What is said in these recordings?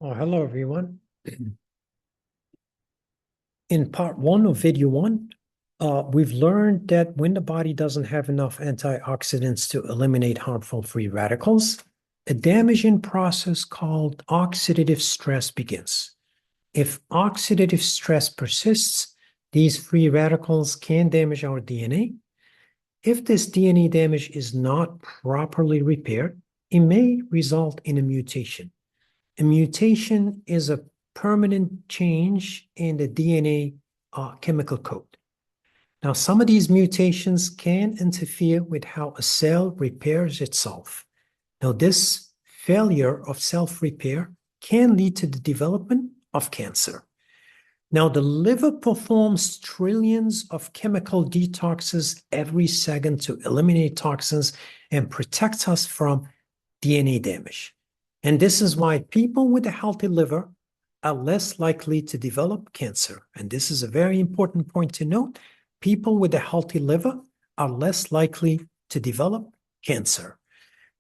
Oh, hello, everyone. In part one of video one, we've learned that when the body doesn't have enough antioxidants to eliminate harmful free radicals, a damaging process called oxidative stress begins. If oxidative stress persists, these free radicals can damage our DNA. If this DNA damage is not properly repaired, it may result in a mutation. A mutation is a permanent change in the DNA chemical code. Now, some of these mutations can interfere with how a cell repairs itself. Now, this failure of self-repair can lead to the development of cancer. Now, the liver performs trillions of chemical detoxes every second to eliminate toxins and protect us from DNA damage. And this is why people with a healthy liver are less likely to develop cancer. And this is a very important point to note. People with a healthy liver are less likely to develop cancer.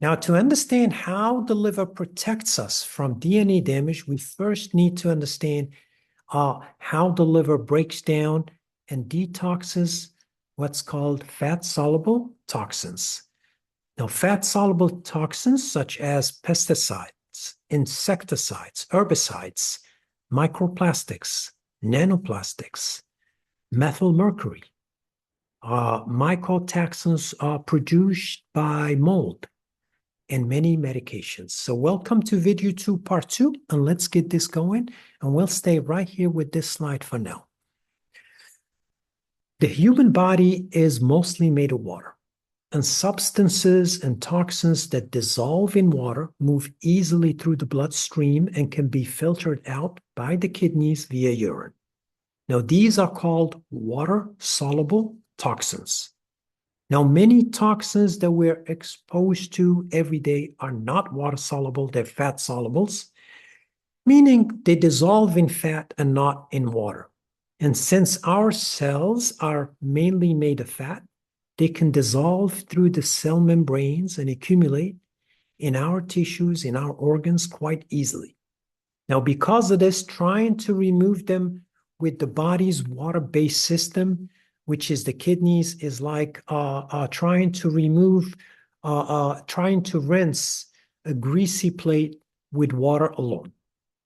Now, to understand how the liver protects us from DNA damage, we first need to understand how the liver breaks down and detoxes what's called fat-soluble toxins. Now, fat-soluble toxins such as pesticides, insecticides, herbicides, microplastics, nanoplastics, methylmercury, mycotoxins are produced by mold, and many medications. So welcome to video 2, part 2, and let's get this going, and we'll stay right here with this slide for now. The human body is mostly made of water, and substances and toxins that dissolve in water move easily through the bloodstream and can be filtered out by the kidneys via urine. Now, these are called water-soluble toxins. Now, many toxins that we're exposed to every day are not water-soluble, they're fat-solubles, meaning they dissolve in fat and not in water. And since our cells are mainly made of fat, they can dissolve through the cell membranes and accumulate in our tissues, in our organs quite easily. Now, because of this, trying to remove them with the body's water-based system, which is the kidneys, is like trying to rinse a greasy plate with water alone.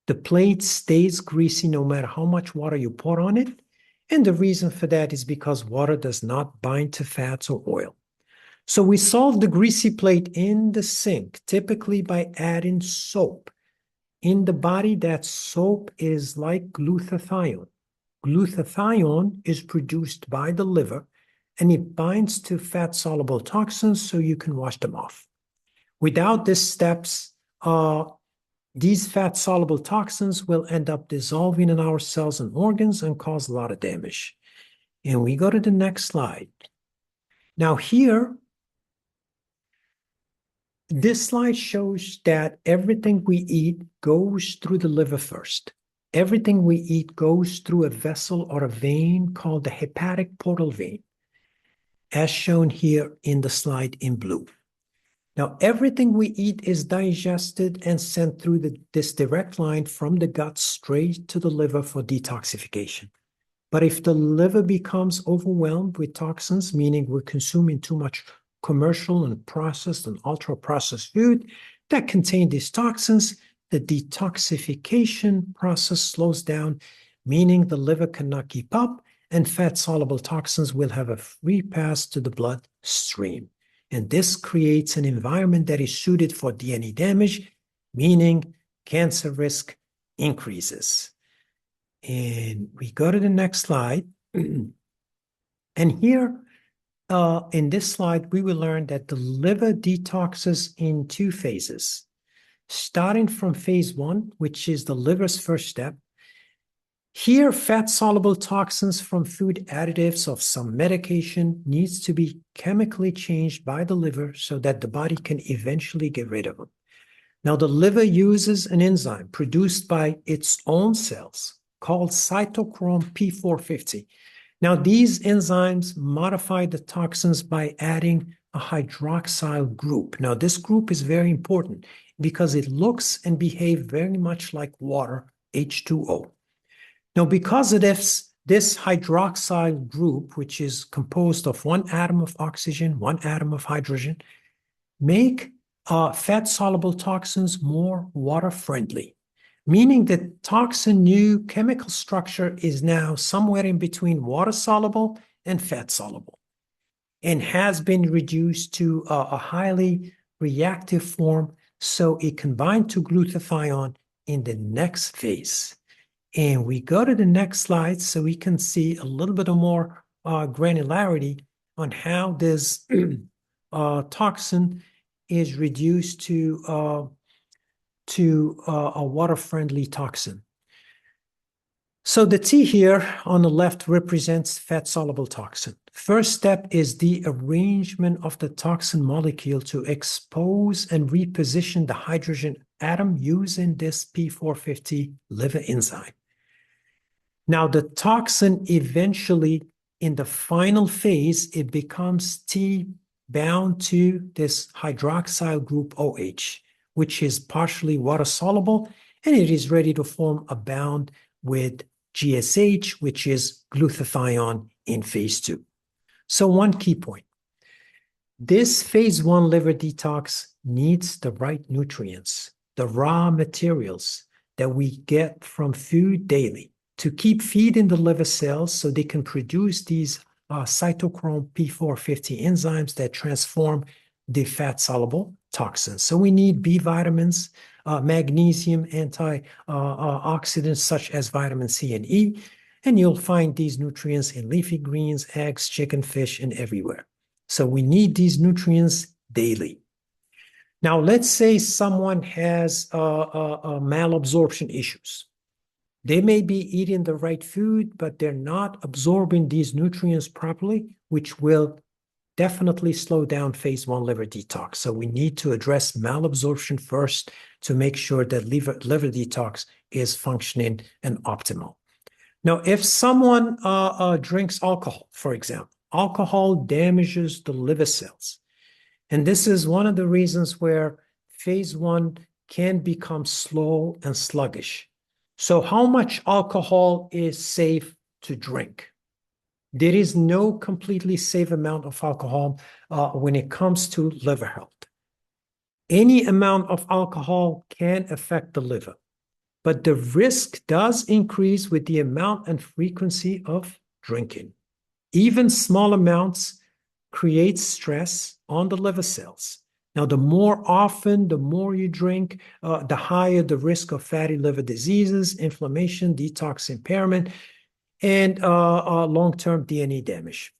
The plate stays greasy no matter how much water you pour on it. And the reason for that is because water does not bind to fats or oil. So we solve the greasy plate in the sink, typically by adding soap. In the body, that soap is like glutathione. Glutathione is produced by the liver, and it binds to fat-soluble toxins so you can wash them off. Without these steps, these fat-soluble toxins will end up dissolving in our cells and organs and cause a lot of damage. And we go to the next slide. Now here, this slide shows that everything we eat goes through the liver first. Everything we eat goes through a vessel or a vein called the hepatic portal vein, as shown here in the slide in blue. Now, everything we eat is digested and sent through this direct line from the gut straight to the liver for detoxification. But if the liver becomes overwhelmed with toxins, meaning we're consuming too much commercial and processed and ultra-processed food that contain these toxins, the detoxification process slows down, meaning the liver cannot keep up, and fat-soluble toxins will have a free pass to the bloodstream. And this creates an environment that is suited for DNA damage, meaning cancer risk increases. And we go to the next slide. And here, in this slide, we will learn that the liver detoxes in 2 phases. Starting from phase 1, which is the liver's first step. Here, fat-soluble toxins from food additives of some medication needs to be chemically changed by the liver so that the body can eventually get rid of them. Now, the liver uses an enzyme produced by its own cells called cytochrome P450. Now, these enzymes modify the toxins by adding a hydroxyl group. Now, this group is very important because it looks and behaves very much like water, H2O. Now, because of this hydroxyl group, which is composed of one atom of oxygen, one atom of hydrogen, make fat-soluble toxins more water-friendly, meaning that toxin new chemical structure is now somewhere in between water-soluble and fat-soluble and has been reduced to a highly reactive form, so it can bind to glutathione in the next phase. And we go to the next slide so we can see a little bit of more granularity on how this toxin is reduced to a water-friendly toxin. So the T here on the left represents fat-soluble toxin. First step is the arrangement of the toxin molecule to expose and reposition the hydrogen atom using this P450 liver enzyme. Now the toxin eventually, in the final phase, it becomes T bound to this hydroxyl group OH, which is partially water-soluble, and it is ready to form a bond with GSH, which is glutathione in phase 2. So one key point. This phase 1 liver detox needs the right nutrients, the raw materials that we get from food daily to keep feeding the liver cells so they can produce these cytochrome P450 enzymes that transform the fat-soluble toxins. So we need B vitamins, magnesium, antioxidants such as vitamin C and E, and you'll find these nutrients in leafy greens, eggs, chicken, fish, and everywhere. So we need these nutrients daily. Now, let's say someone has malabsorption issues. They may be eating the right food, but they're not absorbing these nutrients properly, which will definitely slow down phase 1 liver detox. So we need to address malabsorption first to make sure that liver detox is functioning and optimal. Now, if someone drinks alcohol, for example, alcohol damages the liver cells. And this is one of the reasons where phase 1 can become slow and sluggish. So how much alcohol is safe to drink? There is no completely safe amount of alcohol when it comes to liver health. Any amount of alcohol can affect the liver, but the risk does increase with the amount and frequency of drinking. Even small amounts create stress on the liver cells. Now, the more often, the more you drink, the higher the risk of fatty liver diseases, inflammation, detox impairment, and long-term DNA damage.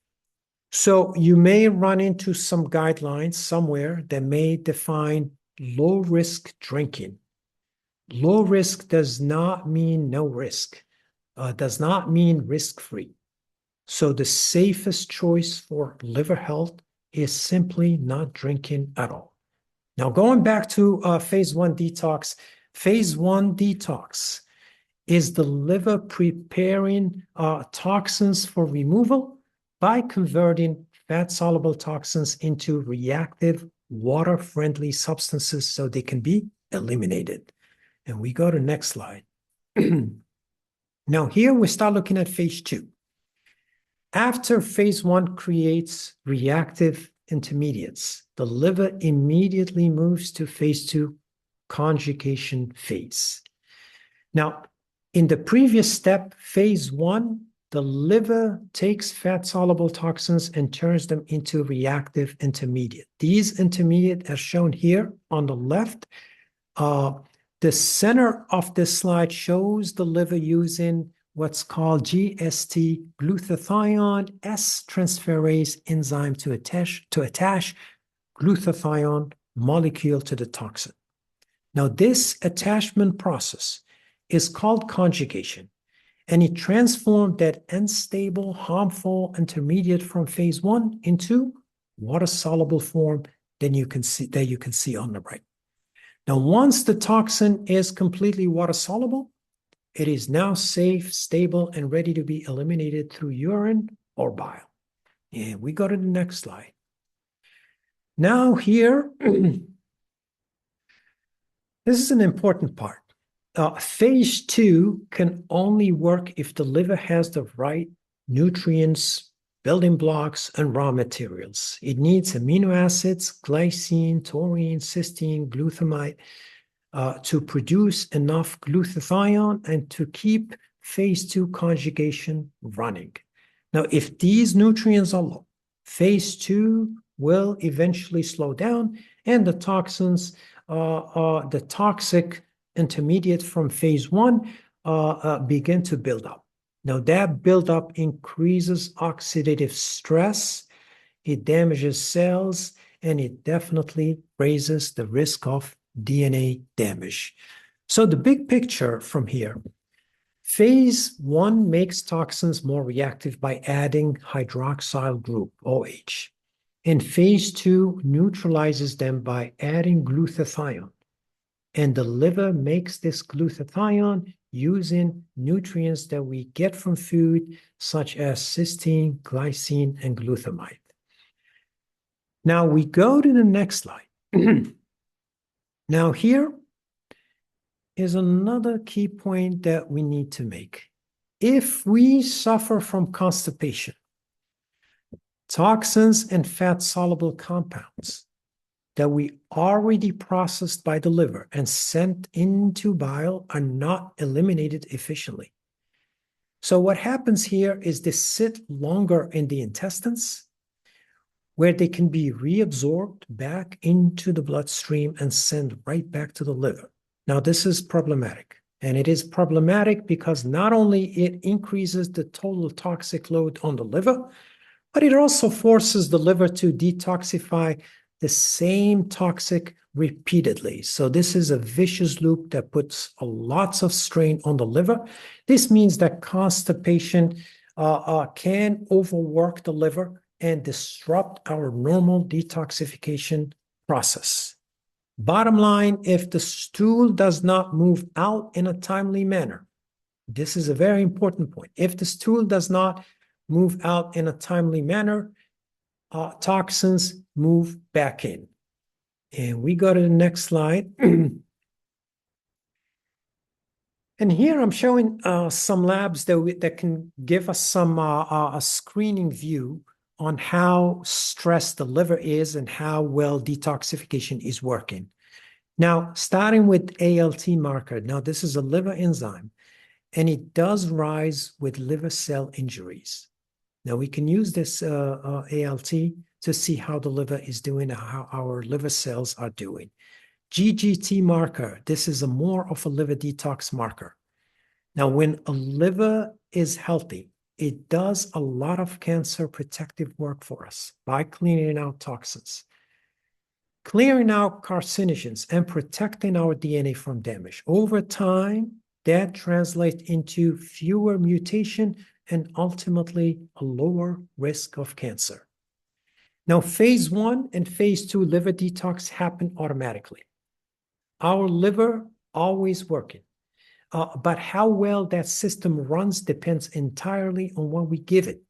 So you may run into some guidelines somewhere that may define low-risk drinking. Low risk does not mean no risk, does not mean risk-free. So the safest choice for liver health is simply not drinking at all. Now, going back to phase 1 detox, phase 1 detox is the liver preparing toxins for removal by converting fat-soluble toxins into reactive, water-friendly substances so they can be eliminated. And we go to next slide. Now, here we start looking at phase 2. After phase 1 creates reactive intermediates, the liver immediately moves to phase 2 conjugation phase. Now, in the previous step, phase 1, the liver takes fat-soluble toxins and turns them into reactive intermediate. These intermediate, as shown here on the left, the center of this slide shows the liver using what's called GST, glutathione S-transferase enzyme to attach glutathione molecule to the toxin. Now, this attachment process is called conjugation, and it transformed that unstable, harmful intermediate from phase 1 into water-soluble form that you can see on the right. Now, once the toxin is completely water-soluble, it is now safe, stable, and ready to be eliminated through urine or bile. And we go to the next slide. Now here, this is an important part. Phase 2 can only work if the liver has the right nutrients, building blocks, and raw materials. It needs amino acids, glycine, taurine, cysteine, glutamate, to produce enough glutathione and to keep phase 2 conjugation running. Now, if these nutrients are low, phase 2 will eventually slow down, and the toxins, the toxic intermediate from phase 1 begin to build up. Now, that buildup increases oxidative stress, it damages cells, and it definitely raises the risk of DNA damage. So the big picture from here, phase 1 makes toxins more reactive by adding hydroxyl group, OH. And phase 2 neutralizes them by adding glutathione. And the liver makes this glutathione using nutrients that we get from food, such as cysteine, glycine, and glutamate. Now we go to the next slide. Now here is another key point that we need to make. If we suffer from constipation, toxins and fat-soluble compounds that we already processed by the liver and sent into bile are not eliminated efficiently. So what happens here is they sit longer in the intestines, where they can be reabsorbed back into the bloodstream and sent right back to the liver. Now, this is problematic. And it is problematic because not only it increases the total toxic load on the liver, but it also forces the liver to detoxify the same toxic repeatedly. So this is a vicious loop that puts lots of strain on the liver. This means that constipation can overwork the liver and disrupt our normal detoxification process. Bottom line, if the stool does not move out in a timely manner, this is a very important point. If the stool does not move out in a timely manner, toxins move back in. And we go to the next slide. And here I'm showing some labs that can give us some a screening view on how stressed the liver is and how well detoxification is working. Now, starting with ALT marker. Now, this is a liver enzyme, and it does rise with liver cell injuries. Now, we can use this ALT to see how the liver is doing, how our liver cells are doing. GGT marker, this is more of a liver detox marker. Now, when a liver is healthy, it does a lot of cancer protective work for us by cleaning out toxins, clearing out carcinogens, and protecting our DNA from damage. Over time, that translates into fewer mutation and ultimately a lower risk of cancer. Now, phase 1 and phase 2 liver detox happen automatically. Our liver always working. But how well that system runs depends entirely on what we give it.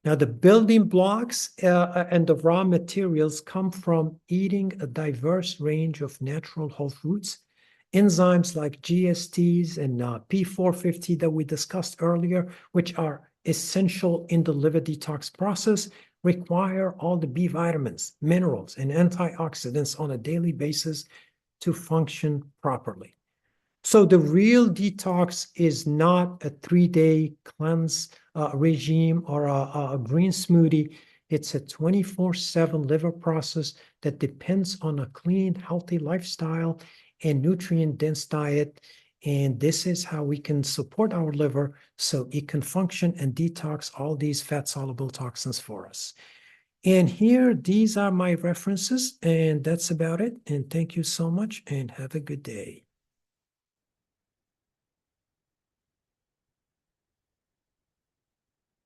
Now, the building blocks and the raw materials come from eating a diverse range of natural whole foods. Enzymes like GSTs and P450 that we discussed earlier, which are essential in the liver detox process, require all the B vitamins, minerals, and antioxidants on a daily basis to function properly. So the real detox is not a 3-day cleanse regime or a green smoothie. It's a 24/7 liver process that depends on a clean, healthy lifestyle and nutrient-dense diet. And this is how we can support our liver so it can function and detox all these fat-soluble toxins for us. And here, these are my references, and that's about it. And thank you so much, and have a good day.